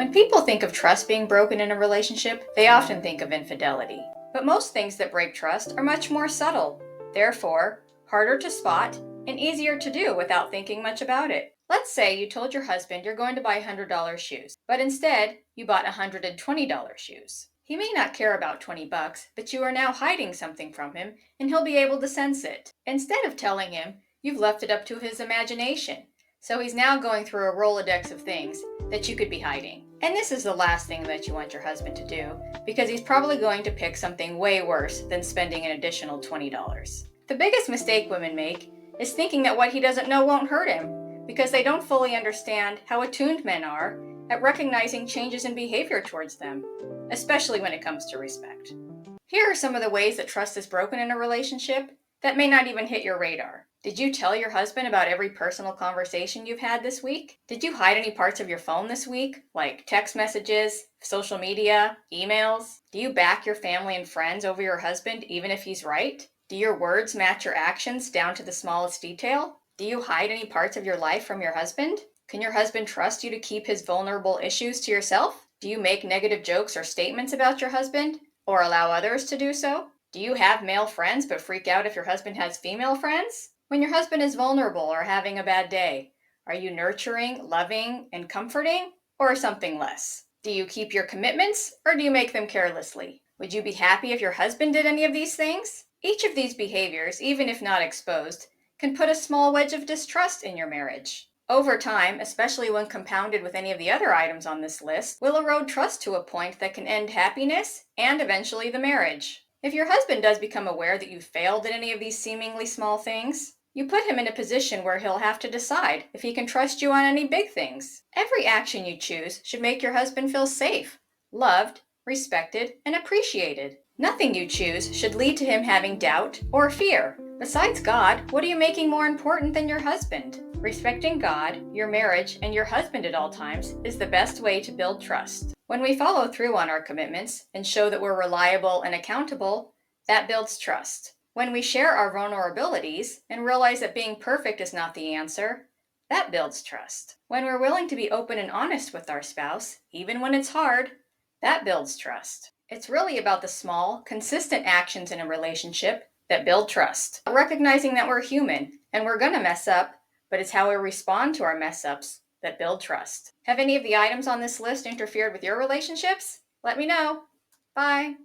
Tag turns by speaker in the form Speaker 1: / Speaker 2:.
Speaker 1: When people think of trust being broken in a relationship, they often think of infidelity. But most things that break trust are much more subtle, therefore, harder to spot and easier to do without thinking much about it. Let's say you told your husband you're going to buy $100 shoes, but instead you bought $120 shoes. He may not care about $20, but you are now hiding something from him and he'll be able to sense it. Instead of telling him, you've left it up to his imagination. So he's now going through a Rolodex of things that you could be hiding. And this is the last thing that you want your husband to do, because he's probably going to pick something way worse than spending an additional $20. The biggest mistake women make is thinking that what he doesn't know won't hurt him, because they don't fully understand how attuned men are at recognizing changes in behavior towards them, especially when it comes to respect. Here are some of the ways that trust is broken in a relationship that may not even hit your radar. Did you tell your husband about every personal conversation you've had this week? Did you hide any parts of your phone this week, like text messages, social media, emails? Do you back your family and friends over your husband even if he's right? Do your words match your actions down to the smallest detail? Do you hide any parts of your life from your husband? Can your husband trust you to keep his vulnerable issues to yourself? Do you make negative jokes or statements about your husband, or allow others to do so? Do you have male friends but freak out if your husband has female friends? When your husband is vulnerable or having a bad day, are you nurturing, loving, and comforting, or something less? Do you keep your commitments, or do you make them carelessly? Would you be happy if your husband did any of these things? Each of these behaviors, even if not exposed, can put a small wedge of distrust in your marriage. Over time, especially when compounded with any of the other items on this list, will erode trust to a point that can end happiness and eventually the marriage. If your husband does become aware that you failed at any of these seemingly small things, you put him in a position where he'll have to decide if he can trust you on any big things. Every action you choose should make your husband feel safe, loved, respected, and appreciated. Nothing you choose should lead to him having doubt or fear. Besides God, what are you making more important than your husband? Respecting God, your marriage, and your husband at all times is the best way to build trust. When we follow through on our commitments and show that we're reliable and accountable, that builds trust. When we share our vulnerabilities and realize that being perfect is not the answer, that builds trust. When we're willing to be open and honest with our spouse, even when it's hard, that builds trust. It's really about the small, consistent actions in a relationship that build trust. Recognizing that we're human and we're gonna mess up, but it's how we respond to our mess ups that build trust. Have any of the items on this list interfered with your relationships? Let me know. Bye.